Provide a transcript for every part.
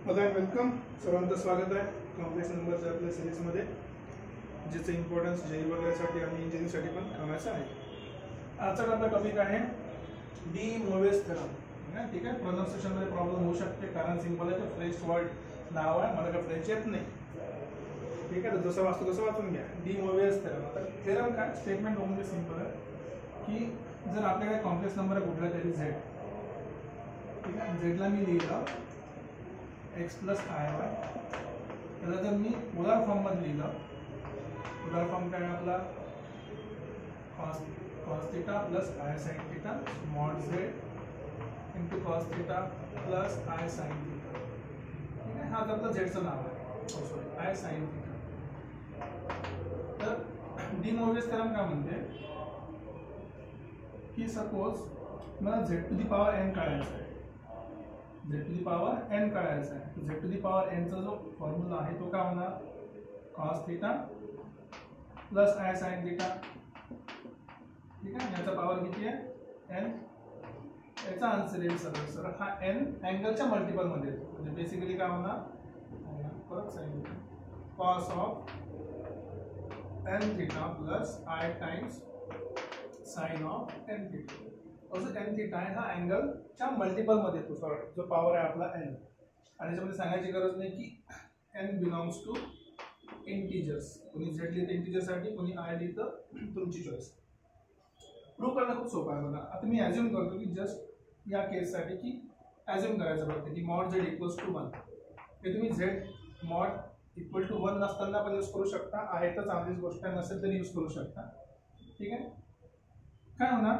बघा वेलकम सर्वांचं स्वागत आहे कॉम्प्लेक्स नंबरच्या आपल्या सिरीजमध्ये ज्याचं इम्पॉर्टन्स जेई वगैरेसाठी आणि इंजिनिअरिंगसाठी पण ठेवायचं आहे। आजचा आपला टॉपिक आहे डी मोवेस थेरम। ठीक आहे, प्रोनाउन्सिएशनमध्ये प्रॉब्लेम होऊ शकते कारण सिंपल आहे, ते फ्रेंच वर्ड नाव आहे, मला काय फ्रेंच येत नाही। ठीक आहे, तर जसं वाचतो तसं वाचून घ्या। De Moivre's theorem. आता थेरम काय स्टेटमेंट म्हणजे सिंपल आहे की जर आपल्याकडे कॉम्प्लेक्स नंबर आहे कुठला तरी झेड, ठीक आहे, झेडला मी लिहिलं x प्लस आय वाय, त्याला जर मी पोलर फॉर्ममध्ये लिहिलं, पोलर फॉर्म काय आपला cos theta plus i sine theta mod z into cos theta plus i sine theta. ठीक आहे, हा आपलं झेडचं नाव आहे, सॉरी आय साइन थीटा। तर डी मोवेस थेरम काय म्हणते की सपोज मला z to the power n काढायचा आहे, z to the power n काढायचा आहे, z to the power n चा जो फॉर्म्युला आहे तो काय होणार cos theta plus i sine theta. ठीक आहे, याचा पॉवर किती आहे n, याचा आन्सर येईल सरळ सरळ हा n अँगलच्या मल्टिपल मध्ये येतो, म्हणजे बेसिकली काय होणार परत sine cos of n theta plus i times sine of n theta. also n theta आहे हा अँगलच्या मल्टिपल मध्ये येतो, सॉरी जो पॉवर आहे आपला n, आणि याच्यामध्ये सांगायची गरज नाही की n बिलॉंग्स टू इंटिजर्स, कोणी z लिहितं इंटिजरसाठी, कोणी i लिहितं, तुमची चॉईस। प्रूव्ह करणं खूप सोपं आहे बघा। आता मी ॲज्युम करतो की जस्ट या केससाठी की ॲज्युम करायचं बघते की मॉड z इक्वल्स टू 1, हे तुम्ही z मॉड इक्वल टू 1 नसताना पण यूज करू शकता, आहे तर चांगलीच गोष्ट आहे, नसेल तरी यूज करू शकता। ठीक आहे, काय होणार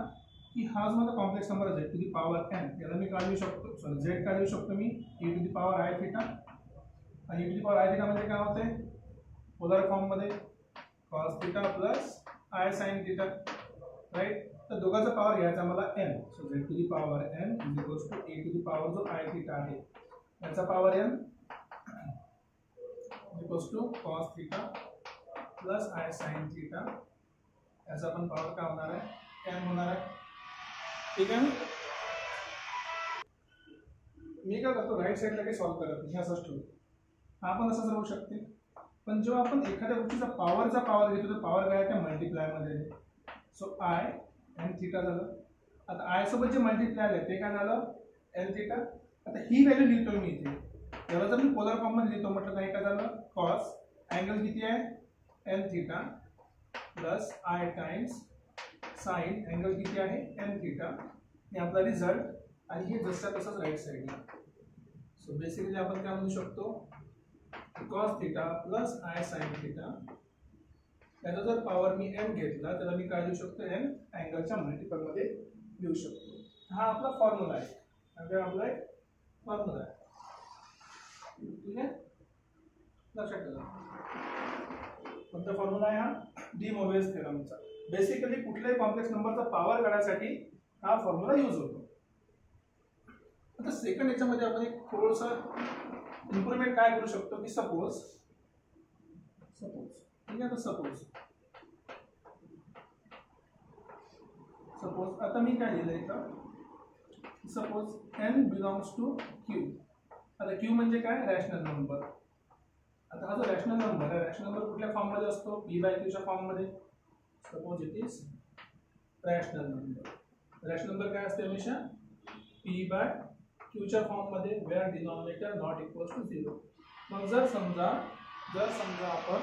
की हा जो माझा कॉम्प्लेक्स नंबर आहे z to the power n, याला मी काय लिहू शकतो, सॉरी z काय लिहू शकतो मी e to the power i theta, आणि e to the power i theta म्हणजे काय होते पोलर फॉर्म मध्ये cos theta plus i sin theta, right. तर दोघांचा पॉवर घ्यायचा मला n, so z to the power n is equals to e to the power जो i थीटा आहे याचा power n equals to cos theta plus i sin theta, याचा पण power काय होणार आहे n होणार आहे। ठीक आहे, मी काय करतो राईट साइडला काही सॉल्व्ह करत नाही, असंच ठेवतो, हा पण असंच राहू शकते। पण जेव्हा आपण एखाद्या गोष्टीचा पॉवर घेतो तर पॉवर काय त्या मल्टिप्लाय मध्ये, सो आय एन थीटा झालं। आता आय सोबत जे मल्टिप्लाय आहे ते काय झालं एन थीटा। आता ही व्हॅल्यू लिहितो मी इथे, याला जर मी पोलर फॉर्म मध्ये लिहितो म्हटलं काय झालं कॉस अँगल किती आहे n theta plus i times sine angle किती आहे एन थीटा, हे आपला रिझल्ट, आणि हे जसं तसंच राईट साइडला। सो बेसिकली आपण काय म्हणू शकतो cos theta plus i sine theta, त्याचा जर पॉवर मी n घेतला त्याला मी काय लिहू शकतो n अँगलच्या मल्टिपल मध्ये लिहू शकतो। हा आपला फॉर्म्युला आहे, म्हणजे आपला एक फॉर्म्युला आहे। ठीक आहे, लक्षात ठेवा कोणता फॉर्म्युला आहे हा डी मोवेस थेरमचा। बेसिकली कुठल्याही कॉम्प्लेक्स नंबरचा पॉवर काढण्यासाठी हा फॉर्म्युला यूज होतो। आता सेकंड याच्यामध्ये आपण एक थोडंसं इम्प्रूव्हमेंट काय करू शकतो की सपोज ठीक आहे, तर सपोज आता मी काय लिहिलंय इथं, suppose n belongs to q। आता q म्हणजे काय रॅशनल नंबर। आता हा जो रॅशनल नंबर आहे, रॅशनल नंबर कुठल्या फॉर्म मध्ये असतो p बाय q च्या फॉर्म मध्ये, suppose it is rational number. Rational number काय असते हमेशा p बाय q च्या फॉर्म मध्ये, where denominator not equals to 0। मग जर समजा आपण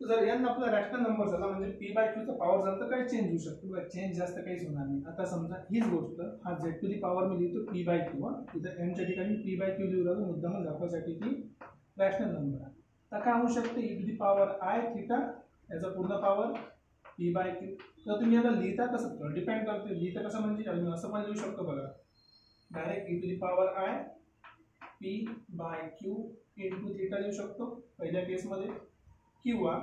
जर n आपला रॅशनल नंबर झाला म्हणजे p बाय q चा पॉवर झाला तर काय चेंज होऊ शकतो, चेंज जास्त काहीच होणार नाही। आता समजा हीच गोष्ट हा z टू दी पॉवर मी लिहितो p बाय q, इथं n च्या ठिकाणी p बाय q लिहू लागलो मुद्दाम दाखवण्यासाठी की रॅशनल नंबर आहे। तर काय होऊ शकते e to the power i theta, याचा पूर्ण पॉवर p बाय q। तर तुम्ही याला लिहिता कसं डिपेंड करते, लिहिता कसं म्हणजे मी असं पण लिहू शकतो बघा direct e to the power i p by q into theta लिहू शकतो पहिल्या केसमध्ये, किंवा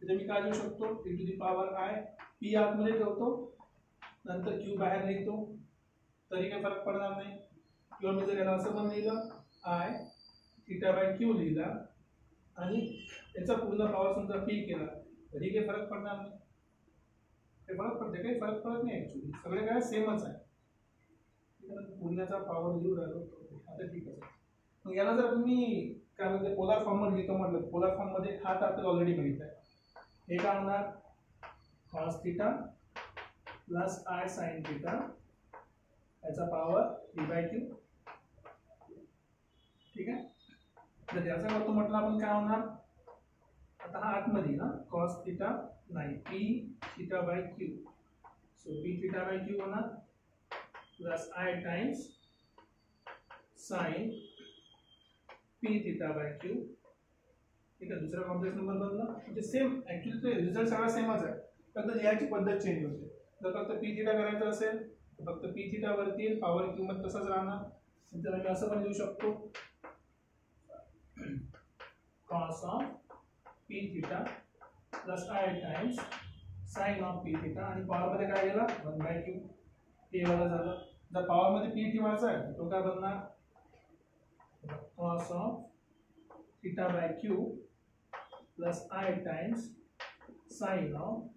इथे मी काय लिहू शकतो e to the power i p आतमध्ये ठेवतो नंतर q बाहेर लिहितो तरी काही फरक पडणार नाही। किंवा मी जर याला असं पण लिहिलं i थीटा बाय q लिहिला आणि याचा पूर्ण पॉवर समजा p केला तरी काही फरक पडणार नाही। ते फरक पडते काही फरक पडत नाही, ऍक्च्युअली सगळे काय सेमच आहे। पुण्याचा पॉवर लिहू राहिलो आता ठीक आहे. मग याला जर तुम्ही काय म्हणते पोलार फॉर्म मध्ये लिहितो म्हटलं, पोलार फॉर्म मध्ये हा तर आपल्याला ऑलरेडी माहित आहे. हे काय होणार cos theta plus i sine theta याचा पॉवर p/q. ठीक आहे. तर त्याचा करतो म्हटलं आपण काय होणार, आता हा आतमध्ये ना cos थीटा नाही p theta by q, so p theta by q होणार plus i times sign p theta by q. ठीक आहे. दुसरा कॉम्प्लेक्स नंबर बनला म्हणजे सेम, ऍक्च्युअली तो रिझल्ट सगळा सेमच आहे, फक्त लिहायची पद्धत चेंज होते. जर फक्त p थीटा करायचं असेल तर फक्त p थीटा वरती येईल, पॉवर q मध्ये तसाच राहणार. तर मी असं पण लिहू शकतो cos of p theta plus i times sine of p theta आणि पॉवर मध्ये काय गेला 1/q. हे वाला झालं. जर पॉवर मध्ये p ठेवायचा आहे तो काय बनणार cos of theta bye q plus i times sine of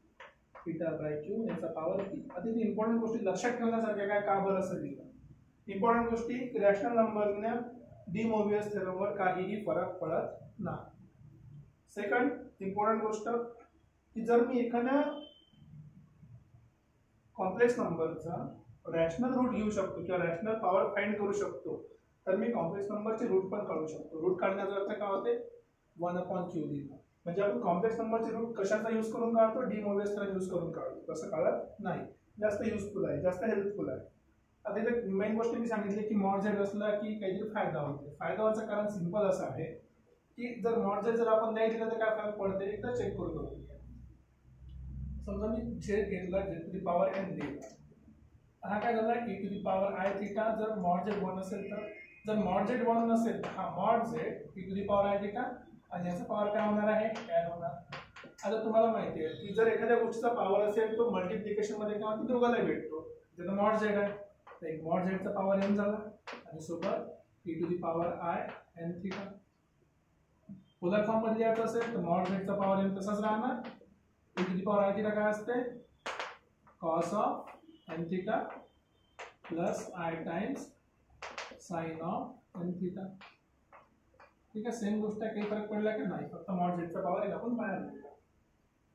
theta bye q याचा पॉवर p. आता इथे इम्पॉर्टंट गोष्टी लक्षात ठेवण्यासारख्या काय का बरं असं लिहिलं. इम्पॉर्टंट गोष्टी, रॅशनल नंबरने डी मोबियस थेरमवर काहीही फरक पडत नाही. सेकंड इम्पॉर्टंट गोष्ट की जर मी एखाद्या कॉम्प्लेक्स नंबरचा रॅशनल रूट घेऊ शकतो किंवा रॅशनल पॉवर फाइंड करू शकतो तर मी कॉम्प्लेक्स नंबरचे रूट पण काढू शकतो. रूट काढण्याचा अर्थ काय होते 1/q लिहिणं. म्हणजे आपण कॉम्प्लेक्स नंबरचे रूट कशाचा यूज करून काढतो, डी मोबियस थेरम यूज करून काढतो. तसं काढत नाही. जास्त युजफुल आहे, जास्त हेल्पफुल आहे. आता इथे मेन गोष्ट मी सांगितली की मॉड झेड असला की काहीतरी फायदा होतो. फायदा व्हायचं कारण सिंपल असं आहे की जर मॉड झेड जर आपण नाही दिलं तर काय फरक पडते एकदा चेक करून बघूया. समजा मी झेड घेतला z to the power n दिला, हा काय झाला e to the power i theta. जर मॉड झेड 1 असेल तर, जर मॉड झेड 1 नसेल तर हा mod z e to the power i theta आणि याचा पॉवर काय होणार आहे n होणार. आता तुम्हाला माहिती आहे की जर एखाद्या गोष्टीचा पॉवर असेल तो मल्टिप्लिकेशन मध्ये काय होतो दोघाला भेटतो. जर मॉड झेड आहे तर एक मॉड झेडचा पॉवर n झाला आणि सोबत e to the power i n theta. Polar form मध्ये लिहायचं असेल तर मॉड झेडचा पॉवर n तसाच राहणार. e to the power i theta काय असते cos of n theta plus i times sine of n theta. ठीक आहे. सेम गोष्ट आहे, काही फरक पडला की नाही, फक्त मॉड झेडचा पॉवर n आपण बाहेर लिहिला.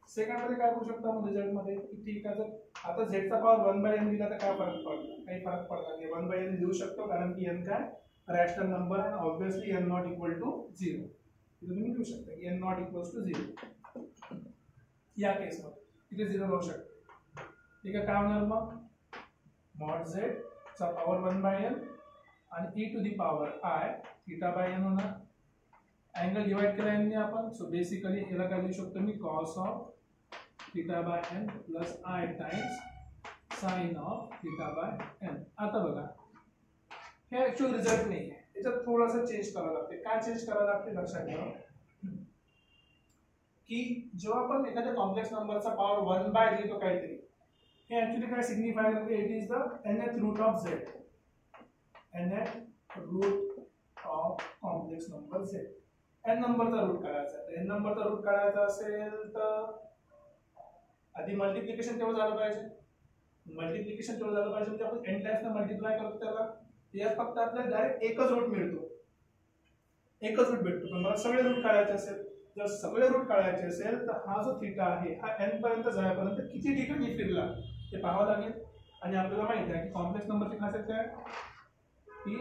सेकंड मध्ये काय करू शकतो आपण रिझल्ट मध्ये की ठीक आहे जर आता z चा पॉवर 1/n दिला तर काय फरक पडला, काही फरक पडला नाही. 1/n लिहू शकतो कारण की n काय रॅशनल नंबर आहे. Obviously n not equal to 0. इथे तुम्ही लिहू शकता की n नॉट इक्वल्स टू 0. या केस मध्ये इथे 0 राहू शकतो. ठीक आहे. काय होणार मग मॉड z चा पॉवर 1/n आणि e to the power i theta by n होणार. अँगल डिवाइड केला यांनी आपण, सो बेसिकली याला काय लिहू शकतो मी cos of theta by n plus i times sine of theta by n. आता बघा हे ऍक्च्युअल रिझल्ट नाही आहे, याच्यात थोडासा चेंज करावं लागते. काय चेंज करावं लागते लक्षात ठेवा की जेव्हा आपण एखाद्या कॉम्प्लेक्स नंबरचा पॉवर 1/, लिहितो काहीतरी, हे ऍक्च्युअली काय सिग्निफाय करते, it is the nth root of z. nth root of complex number z. n नंबरचा रूट काढायचा आहे. n नंबरचा रूट काढायचा असेल तर आधी मल्टिप्लिकेशन तेवढं झालं पाहिजे. मल्टिप्लिकेशन तेवढं झालं पाहिजे म्हणजे आपण n टाइम्स ने मल्टिप्लाय करतो त्याला. यात फक्त आपल्याला डायरेक्ट एकच रूट मिळतो, एकच रूट भेटतो. पण मला सगळे रूट काढायचे असेल, जर सगळे रूट काढायचे असेल तर हा जो थीटा आहे हा n पर्यंत जाण्यापर्यंत किती ठिकाणी फिरला ते पाहावं लागेल. आणि आपल्याला माहिती आहे की कॉम्प्लेक्स नंबरची खासियत काय की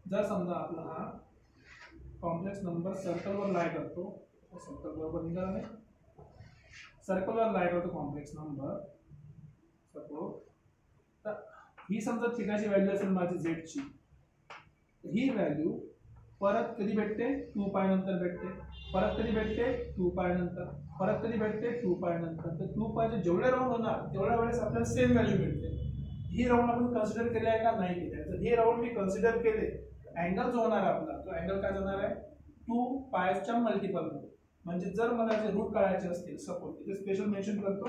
जर समजा आपला हा कॉम्प्लेक्स नंबर सर्कलवर लाय करतो, सर्कल बरोबर निघाला नाही, सर्कलवर लाय करतो कॉम्प्लेक्स नंबर सपोज, तर ही समजा थीटाची व्हॅल्यू असेल माझी झेडची, ही व्हॅल्यू परत कधी भेटते 2π नंतर भेटते, परत कधी भेटते 2π नंतर, परत कधी भेटते 2π नंतर. तर 2π चे जेवढे राऊंड होणार तेवढ्या वेळेस आपल्याला सेम व्हॅल्यू मिळते. ही राऊंड आपण कन्सिडर केले आहे का नाही केले. जर हे राऊंड मी कन्सिडर केले, अँगल जो होणार आपला तो अँगल काय जाणार आहे 2π च्या मल्टिपल मध्ये. म्हणजे जर मला जे रूट काढायचे असतील, सपोज इथे स्पेशल मेन्शन करतो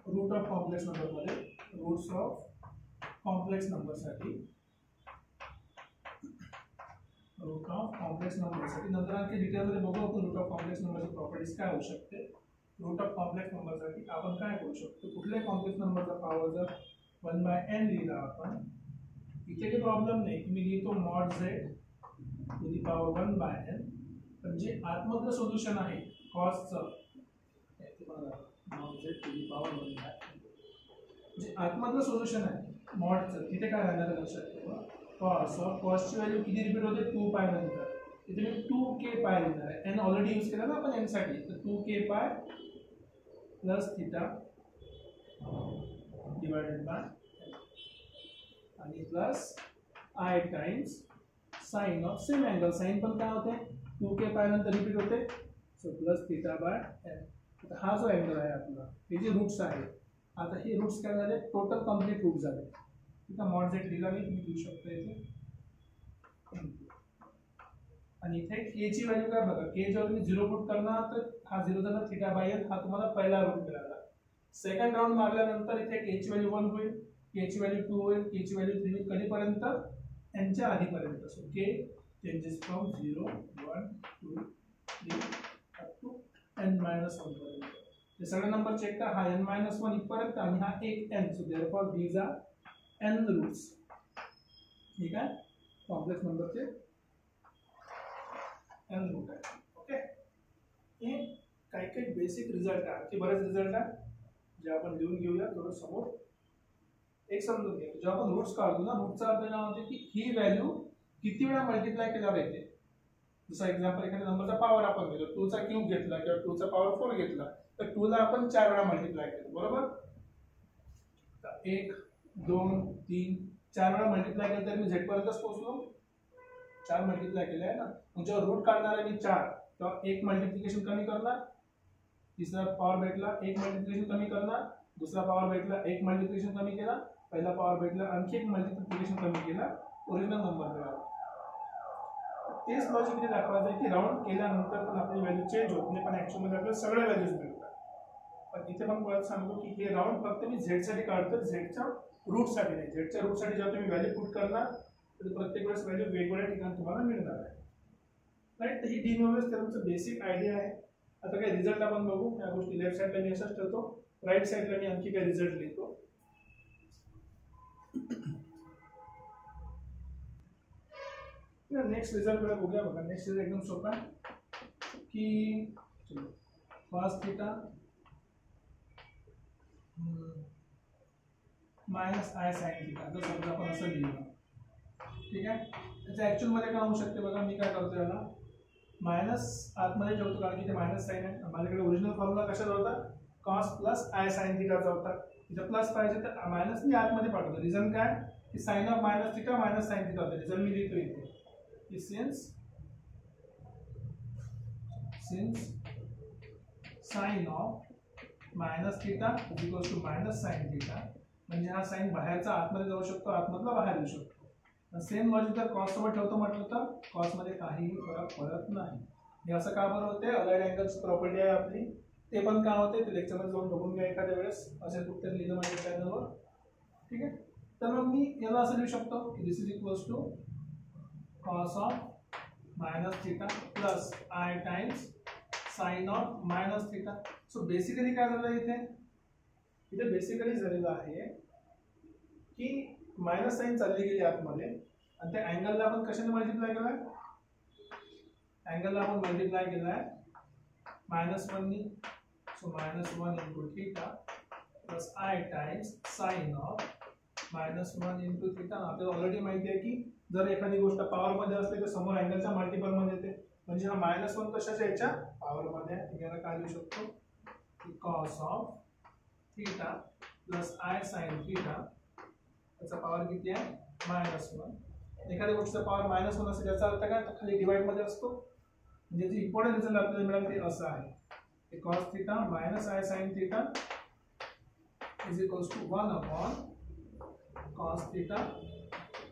रूट ऑफ कॉम्प्लेक्स नंबर मध्ये, रूट्स ऑफ कॉम्प्लेक्स नंबर साठी, रूट ऑफ कॉम्प्लेक्स नंबर साठी नंतर आणखी डिटेल मध्ये बघू आपण रूट ऑफ कॉम्प्लेक्स नंबरची प्रॉपर्टीज काय होऊ शकते. रूट ऑफ कॉम्प्लेक्स नंबर साठी आपण काय करू शकतो, कुठल्याही कॉम्प्लेक्स नंबरचा पॉवर जर 1/n लिहिला आपण. इथे काही प्रॉब्लेम नाही की मी लिहितो mod z to the power 1/n, पण जे आतमधलं सोल्युशन आहे कॉसचं mod z to the power 1/n, जे आतमधलं सोल्युशन आहे मॉडचं, तिथे काय राहणार आहे लक्षात ठेवा. कॉसची व्हॅल्यू किती रिपीट होते 2π नंतर, इथे मी 2k पाय लिहिणार आहे. n ऑलरेडी यूज केला ना आपण n साठी, तर 2k pi plus theta divided by आणि plus I times sine of same angle. Sine पण काय होते 2k पाय नंतर रिपीट होते, so plus theta by n. आता हा जो अँगल आहे आपला, हे जे रूट्स आहे, आता हे रूट्स काय झाले, टोटल कंप्लीट रूट झाले. इथं मॉड झेड लिहिला मी, तुम्ही लिहू शकता इथे. आणि इथे k ची व्हॅल्यू काय बघा, k जेव्हा तुम्ही 0 पुट करणार तर हा 0 झाला थिटा बाय n, हा तुम्हाला पहिला रूट मिळाला. सेकंड राउंड मारल्यानंतर इथे k ची व्हॅल्यू 1 होईल, k ची व्हॅल्यू 2 होईल, k ची व्हॅल्यू 3 होईल, कधीपर्यंत n च्या आधीपर्यंत. So k changes from 0 1 2 3 up to n - 1 पर्यंत. हे सगळे नंबर चेक करा, हा n - 1 इथपर्यंत आणि हा एक n. So therefore these are n roots. ठीक आहे, कॉम्प्लेक्स नंबरचे n रूट आहे. ओके, हे काही काही बेसिक रिझल्ट आहे, की बरेच रिझल्ट आहे जे आपण लिहून घेऊया थोडं समोर. एक समजून घ्या, जेव्हा आपण रूट्स काढतो ना, रूटचा अर्थ काय होते की ही व्हॅल्यू किती वेळा मल्टिप्लाय केल्यावर येते. जसं एक्झाम्पल, एखाद्या नंबरचा पॉवर आपण घेतो, 2 चा क्यूब घेतला किंवा 2 चा पॉवर 4 घेतला, तर 2 ला आपण 4 वेळा मल्टिप्लाय केलं, बरोबर. 1 2 3 4 वेळा मल्टिप्लाय केलं तर मी z पर्यंतच पोहोचलो. 4 मल्टिप्लाय केले आहे ना. मग जेव्हा रूट काढणार आहे मी 4, तेव्हा एक मल्टिप्लिकेशन कमी करणार, तिसरा पॉवर भेटला, एक मल्टिप्लिकेशन कमी करणार, दुसरा पॉवर भेटला, एक मल्टिप्लिकेशन कमी केला, पहिला पॉवर भेटला, आणखी एक मल्टिप्लिकेशन कमी केला, ओरिजिनल नंबर मिळाला. तेच लॉजिक इथे दाखवायचं आहे की राउंड केल्यानंतर पण आपली व्हॅल्यू चेंज होत नाही, पण ऍक्च्युअली मध्ये आपल्याला सगळ्या व्हॅल्यूज मिळतात. पण इथे पण परत सांगतो की हे राउंड फक्त मी z साठी काढतो, झेडच्या रूट साठी नाही. झेडच्या रूट साठी जेव्हा तुम्ही व्हॅल्यू पुट करणार तर प्रत्येक वेळेस व्हॅल्यू वेगवेगळ्या ठिकाणी तुम्हाला मिळणार आहे. राईट, तर ही डी नोव्हेल्स थेरमचं बेसिक आयडिया आहे. आता काय रिझल्ट आपण बघू. या गोष्टी लेफ्ट साइडला मी असंच ठेवतो, राईट साइडला मी आणखी काय रिझल्ट लिहितो. नेक्स्ट रिझल्ट कडे बघूया. बघा, नेक्स्ट रिझल्ट एकदम सोपा आहे की cos theta minus I sin theta, जर समजा आपण असं लिहिलं, ठीक आहे. त्याचं ऍक्च्युअल मध्ये काय होऊ शकते बघा, मी काय करतो याला मायनस आतमध्ये ठेवतो, कारण की ते मायनस साइन आहे. माझ्याकडे ओरिजिनल फॉर्म्युला कशाचा होता, cos प्लस I sin थीटाचा होता. इथे प्लस पाहिजे तर मायनस मी आतमध्ये पाठवतो. रिझन काय की sine of minus theta minus sine theta होता. रिझन मी लिहितो इथे की since sin of minus theta is equal to minus sine theta, म्हणजे हा साइन बाहेरचा आतमध्ये जाऊ शकतो, आतमधला बाहेर येऊ शकतो. सेम लॉजिक जर कॉस सोबत ठेवतो म्हटलं तर कॉस मध्ये काहीही फरक पडत नाही. हे असं का बरं होते, अलाइड अँगल्स प्रॉपर्टी आहे आपली, ते पण काय होते ते लेक्चर मध्ये जाऊन बघून घ्या एखाद्या वेळेस, असेल कुठे लिहिलं माझ्या चॅनलवर. ठीक आहे, तर मग मी याला असं लिहू शकतो की this is equals to cos of minus theta plus I times sine of minus theta. So basically काय झालं इथे बेसिकली झालेलं आहे की मायनस साइन चालली गेली आतमध्ये आणि त्या अँगलला आपण कशाने मल्टिप्लाय केलाय, अँगलला आपण मल्टिप्लाय केलाय -1 नी. So -1 into theta plus I times sine of -1 into theta. आपल्याला ऑलरेडी माहिती आहे की जर एखादी गोष्ट पॉवर मध्ये असते तर समोर अँगलच्या मल्टिपल मध्ये येते, म्हणजे हा -1 कशाच्या याच्या पॉवर मध्ये आहे. याला काय लिहू शकतो की cos of theta plus I sin theta, त्याचा पॉवर किती आहे -1. एखाद्या गोष्टीचा पॉवर -1 असेल याचा अर्थ काय, तर खाली डिवाइड मध्ये असतो. म्हणजे जे इम्पॉर्टंट रिझल्ट आपल्याला मिळालं ते असं आहे की cos theta minus I sin theta is equals to 1 upon cos theta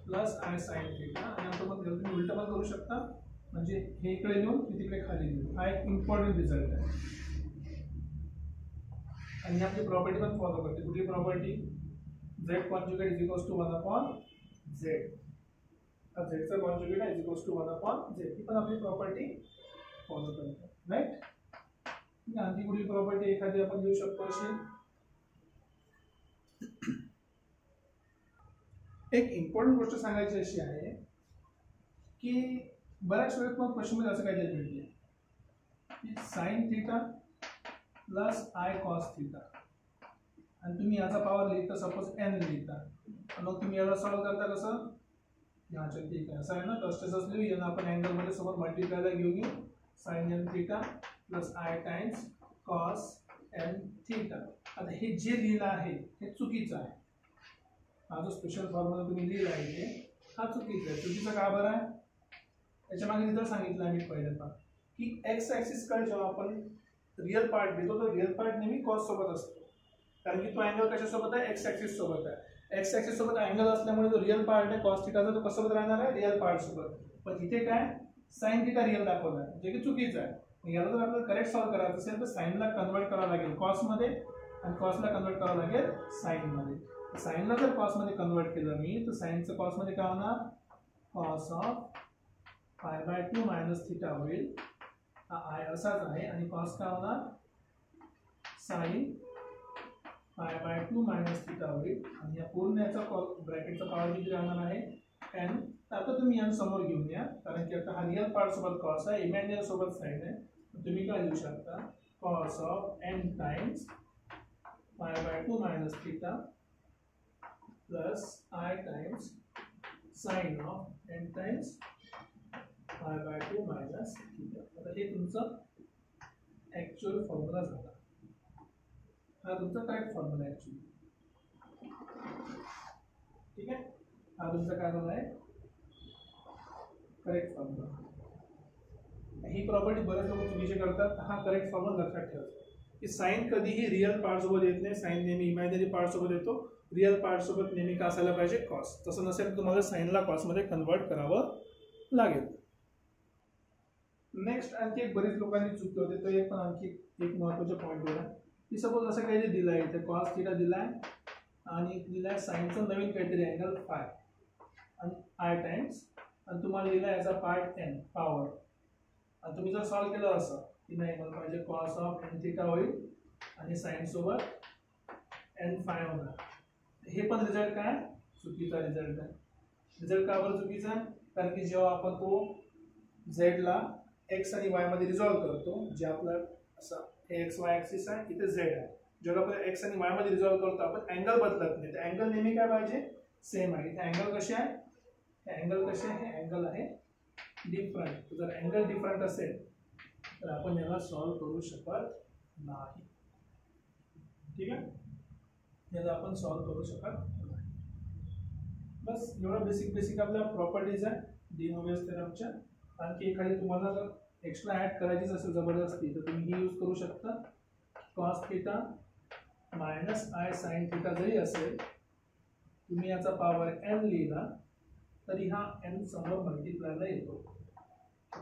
plus I sin theta. आणि आपण तुम्ही उलट पण करू शकता, म्हणजे हे इकडे लिहून तिकडे खाली लिहून. हा एक इम्पॉर्टंट रिझल्ट आहे आणि आपली प्रॉपर्टी पण फॉलो करते. कुठली property, z conjugate is equals to 1 upon z. z चा conjugate is equals to 1 upon z. ही पण आपली प्रॉपर्टी फॉलो करते. राईट, आणखी कुठली प्रॉपर्टी एखादी आपण लिहू शकतो अशी, एक इम्पॉर्टंट गोष्ट सांगायची अशी आहे की बऱ्याच वेळेस मग क्वेश्चनमध्ये असं काहीतरी मिळते की sine theta plus i cos theta आणि तुम्ही याचा पॉवर लिहिता सपोज एन लिहिता, मग तुम्ही याला सॉल्व करता कसं, ह्याच्या ठीक आहे असं आहे ना, तसंच लिहूया आपण अँगलमध्ये सोबत मल्टिप्लायला घेऊन येऊ sine n theta plus i times cos n theta. आता हे जे लिहिलं आहे हे चुकीचं आहे, हा जो स्पेशल फॉर्म्युला तुम्ही लिहिला आहे ते हा चुकीचा आहे. चुकीचं का बरं आहे, त्याच्या मागे रिझल्ट सांगितलं आहे मी पहिल्यांदा की एक्स ॲक्सिसकडे जेव्हा आपण रिअल पार्ट घेतो तर रिअल पार्ट नेहमी कॉस सोबत असतो, कारण की तो अँगल कशासोबत आहे, एक्स ॲक्सिस सोबत आहे. एक्स ॲक्सिस सोबत अँगल असल्यामुळे जो रिअल पार्ट आहे कॉस थीटाचा तो कशासोबत राहणार आहे, रिअल पार्ट सोबत. पण इथे काय साइन थीटा रिअल दाखवला आहे जे की चुकीचं आहे. याला जर आपल्याला करेक्ट सॉल्व करायचं असेल तर साइनला कन्वर्ट करावं लागेल कॉसमध्ये आणि कॉसला कन्वर्ट करावं लागेल साइनमध्ये. साइनला जर कॉसमध्ये कन्वर्ट केलं मी तर साइनचं कॉसमध्ये काय होणार, कॉस ऑफ π/2 मायनस थीटा होईल, हा आय असाच आहे आणि कॉस काय होणार साइन π/2 मायनस थीटा होईल आणि या पूर्ण याचा ब्रॅकेटचा पॉवर किती राहणार आहे एन. आता तुम्ही एन समोर घेऊन या कारण की आता हा रिअल पार्ट सोबत कॉस आहे, इमॅजिनरी सोबत साइन आहे, तुम्ही काय लिहू शकता cos of n times π/2 minus theta plus i times sine of n times π/2 minus theta. आता हे तुमचं ॲक्च्युअल फॉर्म्युला झाला, हा तुमचा करेक्ट फॉर्म्युला आहे ॲक्च्युअली. ठीक आहे, हा तुमचा काय झाला आहे करेक्ट फॉर्म्युला. ही प्रॉपर्टी बरेच लोक चुकीचे करतात, हा करेक्ट फॉर्म्युला लक्षात ठेवायचा की साइन कधीही रिअल पार्ट सोबत येत नाही, साइन नेहमी इमॅजिनरी पार्ट सोबत येतो, रिअल पार्ट सोबत नेहमी का असायला पाहिजे कॉस. तसं नसेल तुम्हाला साइनला कॉसमध्ये कन्वर्ट करावं लागेल. नेक्स्ट आणखी एक बरीच लोकांनी चुकले होते, तर एक पण आणखी एक महत्त्वाचा पॉईंट होता की सपोज असं काहीतरी दिलं आहे, इथे कॉस थीटा दिला आहे आणि दिला आहे साइनचं नवीन काहीतरी अँगल फाय आणि आय टाइम्स आणि तुम्हाला लिहिला याचा पार्ट एन पॉवर. आणि तुम्ही जर सॉल्व केलं असं की नाही मला पाहिजे कॉस ऑफ एन थीटा होईल आणि साइन सोबत एन फाय होणार, हे पण रिझल्ट काय चुकीचा रिझल्ट आहे. रिझल्ट का बरं चुकीचा आहे, कारण की जेव्हा आपण तो झेडला एक्स आणि वाय मध्ये रिझॉल्व करतो, जे आपलं असं हे एक्स वाय ॲक्सिस आहे, इथे झेड आहे, जेव्हा आपण एक्स आणि वाय मध्ये रिझॉल्व करतो आपण अँगल बदलत नाही, तर अँगल नेहमी काय पाहिजे सेम आहे. इथे अँगल कसे आहे, हे अँगल कसे आहे, हे अँगल आहे डिफरंट. जर अँगल डिफरंट असेल तर आपण याला सॉल्व करू शकत नाही. ठीक आहे, याला आपण सॉल्व करू शकत नाही. बस एवढं बेसिक आपल्या प्रॉपर्टीज आहे डी मोवियस थेरमच्या. आणखी एखादी तुम्हाला जर एक्स्ट्रा ॲड करायचीच असेल जबरदस्ती तर तुम्ही ही यूज करू शकता, cos theta minus I sine theta जरी असेल, तुम्ही याचा पॉवर एन लिहिला तरी हा एन समोर मल्टिप्लायला येतो,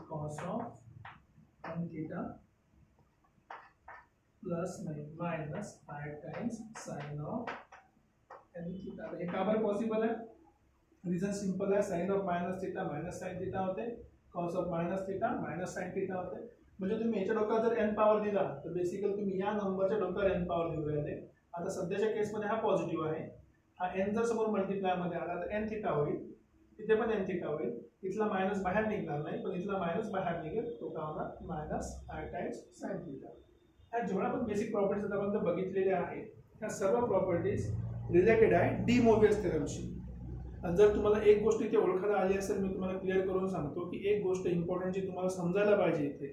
cos of n theta plus minus i times sine of n theta. हे का बरं पॉसिबल आहे, रिझन सिंपल आहे, sine of minus theta minus sine theta होते, cos of minus theta minus sine theta होते. म्हणजे तुम्ही याच्या डोक्यावर जर एन पॉवर दिला तर बेसिकली तुम्ही या नंबरच्या डोक्यावर एन पॉवर देऊ राहिले. आता सध्याच्या केसमध्ये हा पॉझिटिव्ह आहे, हा एन जर समोर मल्टिप्लायमध्ये आला तर एन थीटा होईल, इथे पण एन थीटा होईल, इथला मायनस बाहेर निघणार नाही पण इथला मायनस बाहेर निघेल, तो का होणार minus i times sine theta. ह्या जेवढ्या पण बेसिक प्रॉपर्टीज आपण बघितलेल्या आहेत ह्या सर्व प्रॉपर्टीज रिलेटेड आहे डी मोवियस थेरमशी. आणि जर तुम्हाला एक गोष्ट इथे ओळखायला आली असेल, मी तुम्हाला क्लिअर करून सांगतो की एक गोष्ट इम्पॉर्टंट जी तुम्हाला समजायला पाहिजे इथे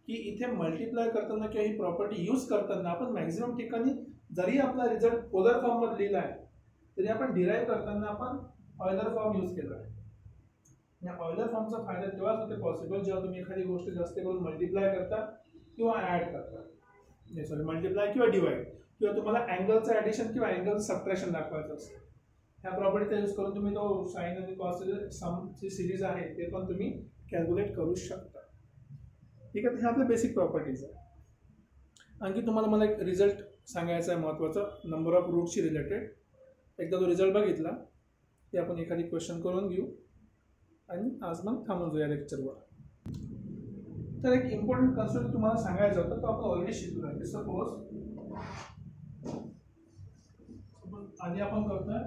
की इथे मल्टिप्लाय करताना किंवा ही प्रॉपर्टी यूज करताना आपण मॅक्झिमम ठिकाणी जरी आपला रिझल्ट पोलर फॉर्म मध्ये लिहिला आहे तरी आपण डिराईव्ह करताना आपण ऑयलर फॉर्म यूज केला आहे. या ऑयलर फॉर्मचा फायदा तेव्हाच होते पॉसिबल जेव्हा तुम्ही एखादी गोष्ट जास्त करून मल्टिप्लाय करता किंवा ॲड करता, मल्टिप्लाय किंवा डिवाइड, किंवा तुम्हाला अँगलचं ॲडिशन किंवा अँगल सबट्रॅक्शन दाखवायचं असतं. ह्या प्रॉपर्टीचा यूज करून तुम्ही तो साइन आणि कॉसचे समची सिरीज आहे ते पण तुम्ही कॅल्क्युलेट करू शकता. ठीक आहे, हे आपल्या बेसिक प्रॉपर्टीज आहे. आणखी तुम्हाला मला एक रिझल्ट सांगायचा आहे महत्त्वाचा, नंबर ऑफ रूटशी रिलेटेड. एकदा तो रिझल्ट बघितला ते आपण एखादी क्वेश्चन करून घेऊ आणि आज मग थांबून जाऊया लेक्चरवर. तर एक इम्पॉर्टंट कन्सेप्ट तुम्हाला सांगायचा होता तो आपण ऑलरेडी शिकलो आहे. सपोज आधी आपण करतोय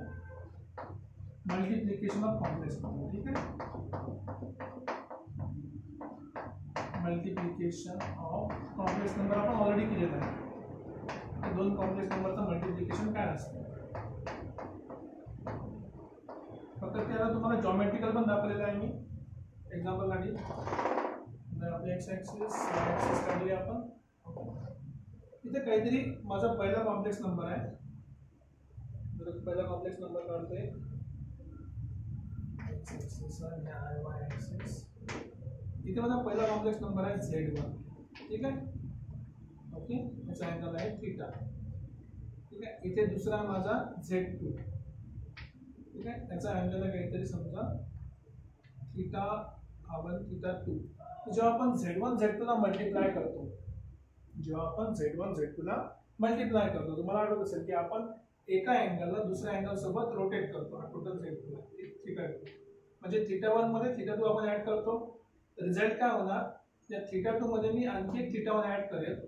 मल्टिप्लिकेशन ऑफ कॉम्प्लेक्स नंबर. ठीक आहे, मल्टिप्लिकेशन ऑफ कॉम्प्लेक्स नंबर आपण ऑलरेडी केलेलं आहे. दोन कॉम्प्लेक्स नंबरचं मल्टिप्लिकेशन काय असतं, फक्त त्याला तुम्हाला जॉमेट्रिकल पण दाखवलेलं आहे मी एक्झाम्पलसाठी. आपले एक्स ॲक्सिस वाय ॲक्सिस काढले आपण. इथे काहीतरी माझा पहिला कॉम्प्लेक्स नंबर आहे, पहिला कॉम्प्लेक्स नंबर काढतोय एक्स ॲक्सिस आणि वाय ॲक्सिस. इथे माझा पहिला कॉम्प्लेक्स नंबर आहे Z1. ठीक आहे, ओके, याचा अँगल आहे थीटा. ठीक आहे, इथे दुसरा माझा Z2. ठीक आहे, त्याचा अँगल आहे काहीतरी समजा θ1 θ2. जेव्हा आपण Z1 Z2 ला मल्टिप्लाय करतो, तुम्हाला आठवत असेल की आपण एका अँगलला दुसऱ्या अँगल सोबत रोटेट करतो. हा टोटल Z2 आहे, θ2. म्हणजे θ1 मध्ये θ2 आपण ऍड करतो. रिझल्ट काय होणार, या θ2 मध्ये मी आणखी एक θ1 ऍड करेल.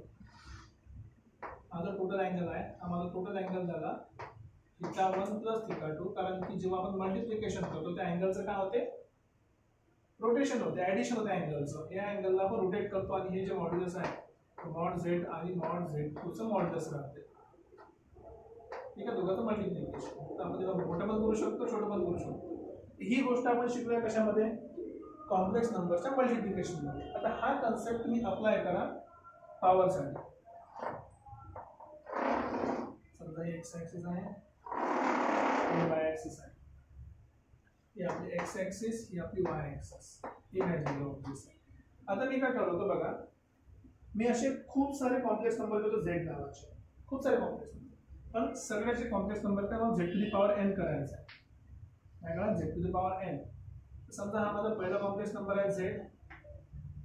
हा जो टोटल अँगल आहे, हा माझा टोटल अँगल झाला θ1 प्लस θ2. कारण की जेव्हा आपण मल्टिप्लिकेशन करतो त्या अँगलचं काय होते, रोटेशन होते, ऍडिशन होते अँगलचं. या अँगलला आपण रोटेट करतो आणि हे जे मॉड्युलस आहे मॉड Z आणि मॉड Z2 चं मॉड्युलस राहते. ठीक आहे, दोघांचं मल्टिप्लिकेशन. तर आपण त्याला मोठं पण करू शकतो, छोटं पण करू शकतो. ही गोष्ट आपण शिकलोय कशामध्ये, कॉम्प्लेक्स नंबरच्या मल्टिप्लिकेशन मध्ये. आता हा कन्सेप्ट तुम्ही अप्लाय करा पॉवरसाठी. समजा हे एक्स ॲक्सिस आहे आणि वाय ॲक्सिस आहे. ही आपली एक्स ॲक्सिस, ही आपली वाय ॲक्सिस. ही मॅजिक ऑब्जेक्ट आहे. आता मी काय ठरवतो बघा, मी असे खूप सारे कॉम्प्लेक्स नंबर घेतो Z नावाचे, खूप सारे कॉम्प्लेक्स नंबर. पण सगळ्याचे कॉम्प्लेक्स नंबर काय Z⁴n करायचा आहे. काय करा, Z⁴n. समजा हा माझा पहिला कॉम्प्लेक्स नंबर आहे Z.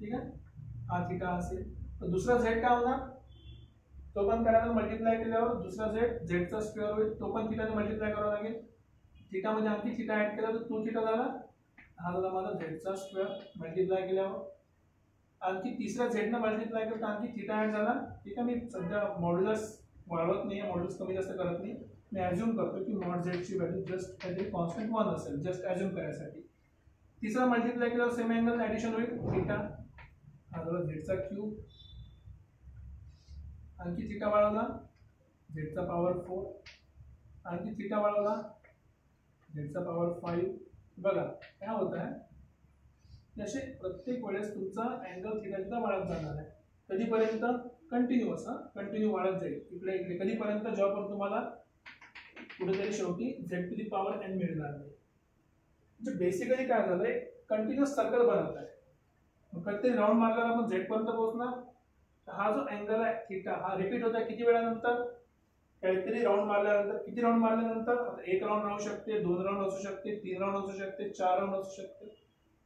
ठीक आहे, हा थीटा असेल. तर दुसरा Z काय होणार, तो पण करायला मल्टिप्लाय केल्यावर दुसरा Z चा स्क्वेअर होईल. तो पण थीटाने मल्टिप्लाय करावा लागेल. थीटा मध्ये आणखी थीटा ऍड केला तर 2 थीटा झाला. हा झाला माझा Z चा स्क्वेअर मल्टिप्लाय केल्यावर. आणखी तिसरा Z ने मल्टिप्लाय करता आणखी थीटा ऍड झाला. ठीक आहे, मी सध्या मॉड्युलस वाढवत नाही, मॉड्युलस कमी जास्त करत नाही. मी अज्युम करतो की मॉड Z ची व्हॅल्यू जस्ट काहीतरी कॉन्स्टंट 1 असेल, जस्ट अज्युम करायसाठी. तिसरा मल्टिप्लाय केल्यावर सेम अँगल ऍडिशन होईल थीटा. हा झाला Z चा क्यूब. आणखी थीटा वाढवला Z चा पॉवर 4. आणखी थीटा वाढवला Z चा पॉवर 5. बघा काय होत आहे, असे प्रत्येक वेळेस तुमचा अँगल थीटा वाढत जाणार आहे. कधीपर्यंत, कंटिन्यूअस. कंटिन्यू वाढत जाईल इकडे इकडे कधीपर्यंत, जेव्हापर्यंत तुम्हाला कुठेतरी शेवटी Z⁴n मिळणार नाही. म्हणजे बेसिकली काय झालंय, कंटिन्यूअस सर्कल बनत आहे. मग कधीतरी राऊंड मारल्यावर आपण Z पर्यंत पोहोचणार. हा जो अँगल आहे थीटा, हा रिपीट होत आहे किती वेळानंतर, काहीतरी राऊंड मारल्यानंतर. किती राऊंड मारल्यानंतर, एक राऊंड राहू शकते, 2 राऊंड असू शकते, 3 राऊंड असू शकते, 4 राऊंड असू शकते.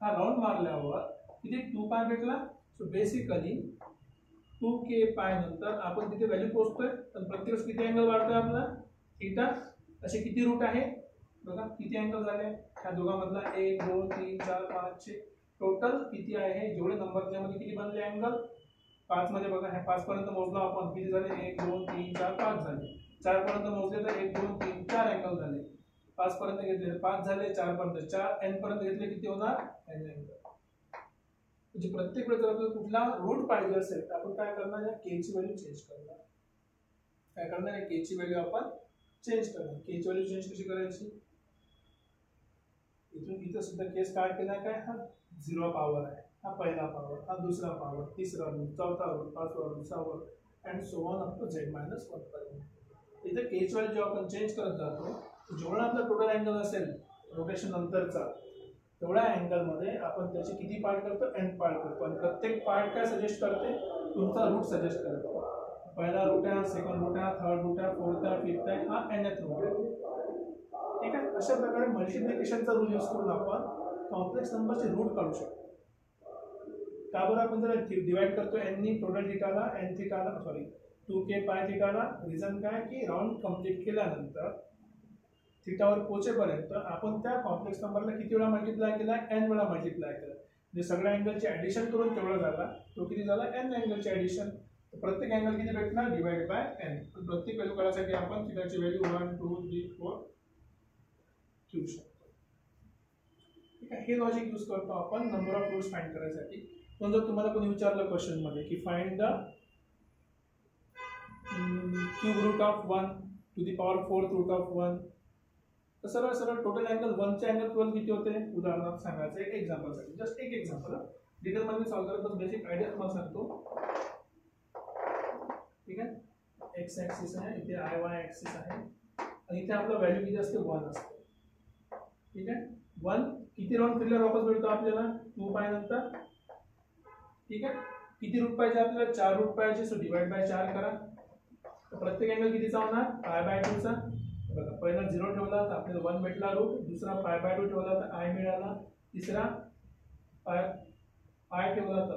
हा राऊंड मारल्यावर किती 2π भेटला. सो बेसिकली 2k π नंतर आपण तिथे व्हॅल्यू पोहोचतोय. पण प्रत्येक वेळेस किती अँगल वाढतोय आपला थीटा. असे किती रूट आहे बघा, किती अँगल झाले ह्या दोघांमधला, 1 2 3 4 5 6. टोटल किती आहे, जेवढे नंबर त्यामध्ये किती बनले अँगल, 5 मध्ये बघा, ह्या 5 पर्यंत मोजला आपण, किती झाले, 1 2 3 4 5 झाले. 4 पर्यंत मोजले तर 1 2 3 4 अँगल झाले. 5 पर्यंत घेतले 5 झाले, 4 पर्यंत 4, n पर्यंत घेतले किती होणार, n अँगल. म्हणजे प्रत्येक वेळेस जर आपल्याला कुठला रूट पाहिजे असेल तर आपण काय करणार, या k ची व्हॅल्यू चेंज करणार. काय करणार, या k ची व्हॅल्यू आपण चेंज करणार. k ची व्हॅल्यू चेंज कशी करायची, इथून इथं सुद्धा k स्टार्ट केला काय, हा 0 पॉवर आहे, हा पहिला पॉवर, हा दुसरा पॉवर, तिसरा रूट, चौथा रूट, पाचवा रूट, सहावा and so on up to Z-1 पर्यंत. इथे k ची व्हॅल्यू जेव्हा आपण चेंज करत जातो, जेवढा आपला टोटल अँगल असेल रोटेशन नंतरचा, तेवढ्या अँगल मध्ये आपण त्याचे किती पार्ट करतो, n पार्ट करतो. आणि प्रत्येक पार्ट काय सजेस्ट करते, तुमचा रूट सजेस्ट करतो. पहिला रूट आहे, सेकंड रूट आहे, थर्ड रूट आहे, फोर्थ आहे, फिफ्थ आहे, हा nth रूट आहे. ठीक आहे, अशा प्रकारे मल्टिप्लिकेशनचा रूल यूज करून आपण कॉम्प्लेक्स नंबरचे रूट काढू शकतो. त्याबरोबर आपण जर डिवाइड करतो n नी टोटल थीटाला, n थीटाला, सॉरी 2k π थीटाला. रिझन काय की राऊंड कंप्लीट केल्यानंतर थीटावर पोहोचेपर्यंत आपण त्या कॉम्प्लेक्स नंबरला किती वेळा मल्टिप्लाय केला, n वेळा मल्टिप्लाय केला. म्हणजे सगळ्या अँगलचे ऍडिशन करून तेवढा झाला, तो किती झाला, n अँगलचे ऍडिशन. प्रत्येक अँगल किती भेटणार, डिवाइड बाय n. प्रत्येक व्हॅल्यू काढण्यासाठी आपण थीटाची व्हॅल्यू 1 2 3 4 ठेवू शकतो. हे लॉजिक यूज करतो आपण नंबर ऑफ रूट्स फाइंड करायसाठी. पण जर तुम्हाला कोणी विचारलं क्वेश्चन मध्ये की find the cube root of 1 to the power 4th root of 1, तर सरळ सरळ टोटल अँगल 1 चे अँगल 12 किती होते उदाहरणार्थ सांगायचं एक एक्झाम्पलसाठी, जस्ट एक एक्झाम्पल. डिटेल मध्ये सॉल्व करत बस, बेसिक आयडिया तुम्हाला सांगतो. ठीक आहे, एक्स ऍक्सिस आहे, इथे आय वाय ऍक्सिस आहे आणि इथे आपलं व्हॅल्यू किती असते 1 असते. ठीक आहे, 1 किती राऊंड फिरल्यावर वापस भेटतो आपल्याला 2 पाय नंतर. ठीक आहे, किती रूट पाहिजे आपल्याला 4 रूट पाहिजे, सो डिवाइड बाय 4 करा. तर प्रत्येक अँगल कितीचा होणार पाय बाय 2 चा. बघा पहिला 0 ठेवला तर आपल्याला 1 भेटला रूट, दुसरा पाय बाय 2 ठेवला तर आय मिळाला, तिसरा पाय ठेवला तर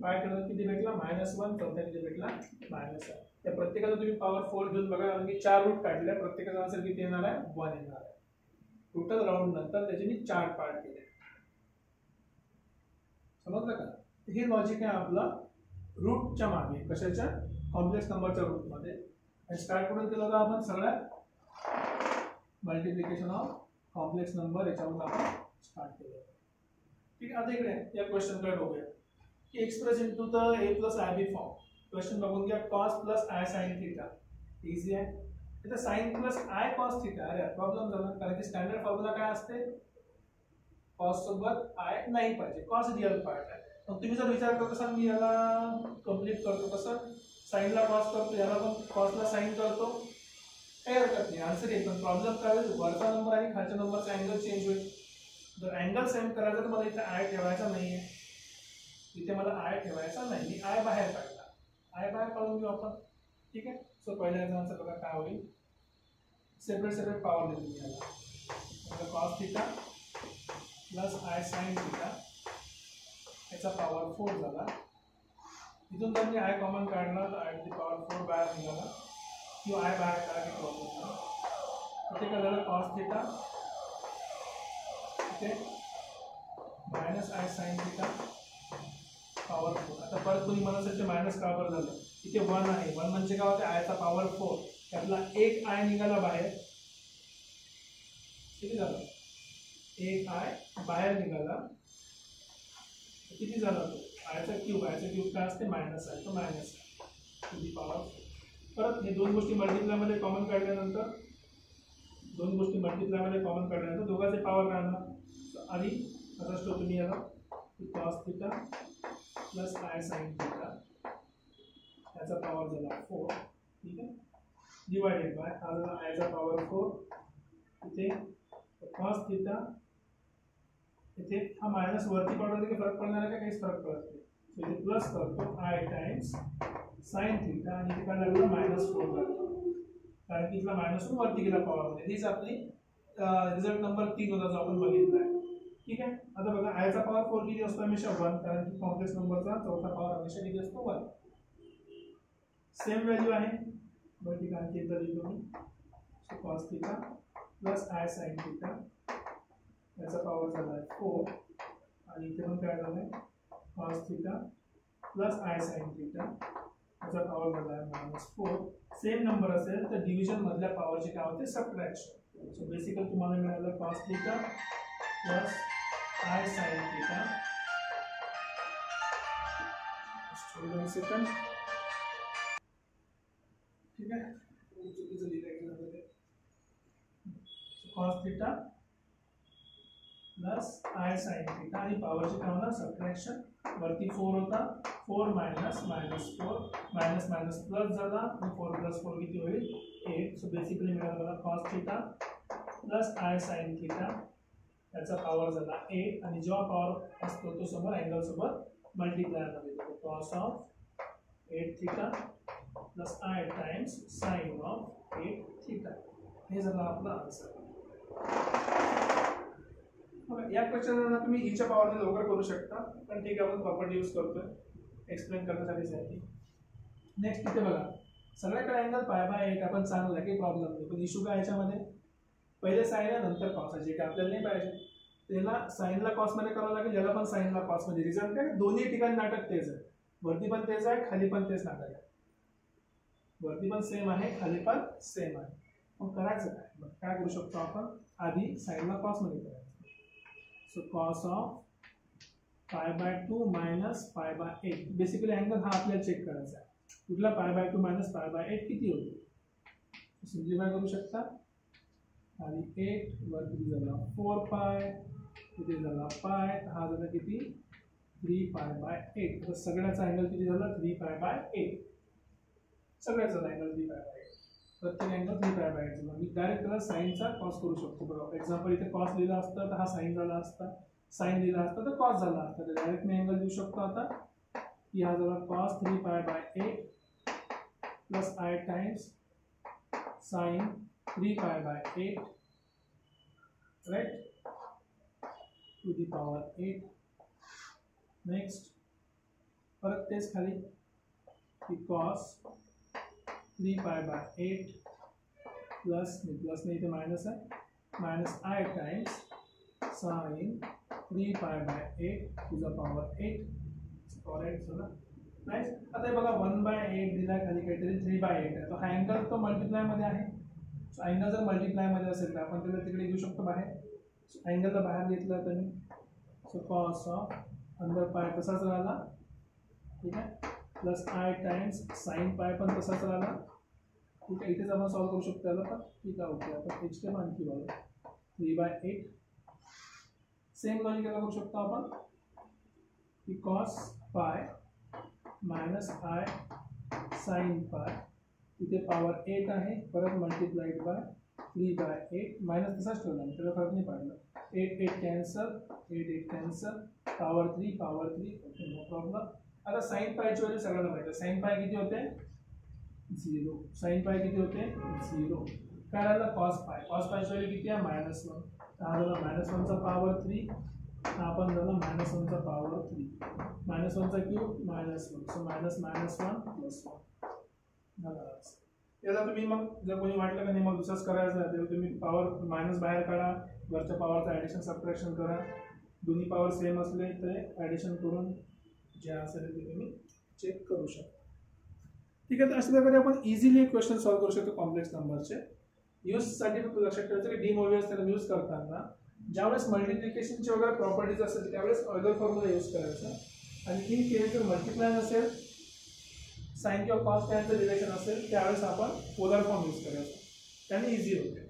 पाय ठेवला किती भेटला -1, चौथ्या किती भेटला -1. त्या प्रत्येकाचा तुम्ही पॉवर 4 घेऊन बघा, कारण की 4 रूट काढले, प्रत्येकाचा आन्सर किती येणार आहे 1 येणार आहे. टोटल राऊंड नंतर त्याचे मी 4 पार्ट केले. समजलं का? हे लॉजिक आहे आपलं रूटच्या मागे, कशाच्या कॉम्प्लेक्स नंबरच्या रूट मध्ये. आणि स्टार्ट कुठून केलं होतं आपण, सगळ्यात मल्टिप्लिकेशन ऑफ कॉम्प्लेक्स नंबर याच्यावरून आपण स्टार्ट केलं. ठीक आहे, आता इकडे या क्वेश्चन कडे बघूया की express into the a plus i b form. Question बघून घ्या, cos plus i sine theta. Easy आहे. इथे sine plus i cos theta, अरे प्रॉब्लेम झाला, कारण की स्टँडर्ड फॉर्म्युला काय असते, कॉस सोबत आय नाही पाहिजे, कॉस रियल पार्ट आहे. मग तुम्ही जर विचार करत असाल मी याला कंप्लीट करतो कसं, साइनला कॉस करतो, याला पण कॉसला साइन करतो, काही हरकत नाही, आन्सर येतो. प्रॉब्लेम काय होईल, वरचा नंबर आणि खालच्या नंबरचा अँगल चेंज होईल. जर अँगल सेम करायचा तर मला इथे आय ठेवायचा नाहीये, इथे मला आय ठेवायचा नाही, मी आय बाहेर काढला, आय बाहेर काढून घेऊ आपण. ठीक आहे, सो पहिल्या आन्सर बघा काय होईल, सेपरेट सेपरेट पॉवर देतो मी याला, cos theta plus i sine theta याचा पॉवर 4 झाला. इथून जर मी आय कॉमन काढला तर आय टू द पॉवर 4 बाहेर निघाला, किंवा आय बाहेर काढा की प्रॉब्लेम नाही. इथे काय झालं, कॉस थीटा इथे minus I sine theta power 4. आता परत कोणी म्हणत असेल मायनस का बरं झालं, इथे 1 आहे, 1 म्हणजे काय होते आयचा पॉवर 4, त्यातला एक आय निघाला बाहेर. किती झालं, एक आय बाहेर निघाला, किती झाला तो आयचा क्यूब काय असते मायनस आहे, तो मायनस आहे टू दी पॉवर 4. परत हे दोन गोष्टी मल्टिप्लायमध्ये कॉमन काढल्यानंतर, दोघांचे पॉवर काढणार. आधी आता असतो तुम्ही याला cos theta plus i sine theta याचा पॉवर झाला 4. ठीक आहे, डिवायडेड बाय आयचा पॉवर 4, इथे कॉस थीटा, इथे हा मायनस वरती पडला की फरक पडणार आहे का, काहीच फरक पडत नाही. सो इथे प्लस करतो आय टाइम्स साइन थीटा, आणि इथे काय लागलं -4 लागलं, कारण की इथला मायनस वरती गेला पॉवर मध्ये. हीच आपली रिझल्ट नंबर 3 होता जो आपण बघितला आहे. ठीक आहे, आता बघा आयचा पॉवर 4 किती असतो हमेशा 1, कारण की कॉम्प्लेक्स नंबरचा चौथा पॉवर हमेशा किती असतो 1. सेम व्हॅल्यू आहे, वरती आणखी एकदा लिहितो मी, so cos theta plus i sine theta याचा पॉवर झाला आहे 4, आणि इथे पण काय झालं आहे cos theta plus i sine theta याचा पॉवर झाला आहे -4. सेम नंबर असेल तर डिव्हिजन मधल्या पॉवरचे काय होते सबट्रॅक्शन. सो बेसिकली तुम्हाला मिळालं cos theta plus i sine theta. Second, ठीक आहे, चुकीचं लिहिलं, cos theta plus i sine theta, आणि पॉवरचे काय होणार सबट्रॅक्शन. वरती 4 होता, 4 मायनस -4, मायनस मायनस प्लस झाला, आणि 4 + 4 किती होईल 8. सो बेसिकली मिळालं मला cos theta plus i sine theta याचा पॉवर झाला 8, आणि जेव्हा पॉवर असतो तो समोर अँगल सोबत मल्टिप्लाय मध्ये येतो, cos of 8 theta plus i times sine of 8 theta. हे झालं आपला आन्सर. या क्वेश्चनला तुम्ही ईच्या पॉवरने लवकर करू शकता, पण ठीक आहे आपण प्रॉपर्टी यूज करतोय एक्सप्लेन करण्यासाठी. नेक्स्ट इथे बघा, सगळ्याकडे अँगल π/8 आपण चांगला काही प्रॉब्लेम नाही, पण इशू काय याच्यामध्ये पहिले साइन आहे नंतर कॉस आहे, जे काय आपल्याला नाही पाहिजे. त्याला साइनला कॉस मध्ये करावं लागेल, याला पण साइनला कॉस मध्ये. रिझल्ट काय, दोन्ही ठिकाणी नाटक तेच आहे, वरती पण तेच आहे, खाली पण तेच नाटक आहे. वरती पण सेम आहे, खाली पण सेम आहे. मग करायचं काय, मग काय करू शकतो आपण, आधी साइनला कॉस मध्ये करायचं. So cos of π/2 minus π/8. Basically angle हा आपल्याला चेक करायचा आहे. कुठला π/2 मायनस π/8 किती होतो सिम्प्लिफाय करू शकता. आणि 8 वर किती झाला 4π, किती झाला पाय, हा झाला किती 3π/8. तर सगळ्याचा अँगल किती झाला 3π/8. सगळ्याचा अँगल 3π/8. प्रत्येक अँगल 3π/8 झाला. मी डायरेक्ट त्याला साईनचा कॉस करू शकतो. बरोबर एक्झाम्पल इथे कॉस लिहिला असता तर हा साईन झाला असता, साईन लिहिला असता तर कॉस झाला असता. तर डायरेक्ट मी अँगल देऊ शकतो आता की हा झाला cos 3π/8 plus i times sine 3π/8 right to the power 8. Next परत तेच खाली की कॉस 3π/8 प्लस नहीं इथे मायनस आहे, minus i times sine 3π/8 to the power 8. Correct झालं. नाईस. आता हे बघा 1/8 दिला खाली काहीतरी 3/8 आहे. तो हा अँगल तो मल्टिप्लाय मध्ये आहे. सो अँगल जर मल्टिप्लाय मध्ये असेल तर आपण त्याला तिकडे घेऊ शकतो बाहेर. सो अँगलला बाहेर घेतला तर मी सो कॉस ऑफ अंडर पाय तसाच राहिला, ठीक आहे, प्लस आय टाइम्स साइन पाय पण तसाच राहिला, ठीक आहे. इथेच आपण सॉल्व करू शकतो त्याला. पण ठीक आहे, ओके. आपण एच टेप आणखी बघू 3/8. सेम लॉजिक याला करू शकतो आपण की cos pi minus I sign पाय, इथे पावर 8 आहे, परत मल्टिप्लाइड बाय 3/8. मायनस तसाच ठेवला मी, त्याला फरक नाही पडला. 8 cancel, 8 cancel, power 3 okay, no problem. आता साइन पायची व्हॅल्यू सगळ्यांना माहिती आहे. साइन पाय किती होते 0. साइन पाय किती होते 0. काय राहिला कॉस पाय. कॉस पायची व्हॅल्यू किती आहे -1. हा झाला -1चा पावर 3, हा पण झाला -1चा पावर 3. -1चा क्यूब -1, सो -1 प्लस 1 झाला. याला तुम्ही मग जर कोणी वाटलं का नाही मग दुसरंच करायचं आहे तर तुम्ही पावर मायनस बाहेर काढा, वरच्या पावरचं ॲडिशन सबट्रॅक्शन करा. दोन्ही पावर सेम असले तर ॲडिशन करून जे असेल ते तुम्ही चेक करू शकता. ठीक आहे. तर अशा प्रकारे आपण इझिली क्वेश्चन सॉल्व्ह करू शकतो कॉम्प्लेक्स नंबरचे. यूजसाठी फक्त लक्षात ठेवायचं की डी मोव्हियस त्याला यूज करताना ज्यावेळेस मल्टिप्लिकेशनची वगैरे प्रॉपर्टीज असेल त्यावेळेस ऑयलर फॉर्म्युला यूज करायचा. आणि इन केस जर मल्टिप्लाय असेल, साइन किंवा कॉस यांचं रिलेशन असेल त्यावेळेस आपण पोलर फॉर्म यूज करायचा, त्याने इझी होते.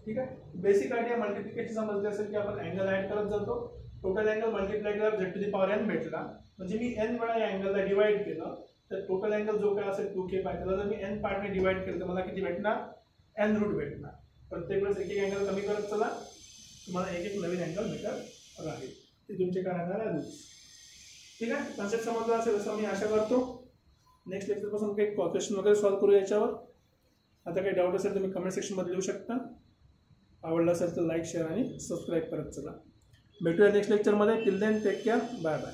ठीक आहे. बेसिक आयडिया मल्टिप्लिकेशन समजली असेल की आपण अँगल ॲड करत जातो. टोटल अँगल मल्टिप्लाय केल्यावर z⁴n भेटला, म्हणजे मी n वेळा या अँगलला डिवाइड केलं तर टोटल अँगल जो काय असेल 2k पाय, त्याला जर मी n पार्टने डिवाइड केलं तर मला किती भेटणार n रूट भेटणार. प्रत्येक वेळेस एक अँगल कमी करत चला, तुम्हाला एक नवीन अँगल भेटत राहील. ते तुमचे काय राहणार आहे रूट्स. ठीक आहे. कन्सेप्ट समजला असेल असं मी आशा करतो. नेक्स्ट लेक्चरपासून काही क्वेश्चन वगैरे सॉल्व्ह करू याच्यावर. आता काही डाऊट असेल तर तुम्ही कमेंट सेक्शनमध्ये लिहू शकता. आवडला असेल तर लाईक, शेअर आणि सबस्क्राईब करत चला. भेटूया नेक्स्ट लेक्चरमध्ये. Till then take care, bye bye.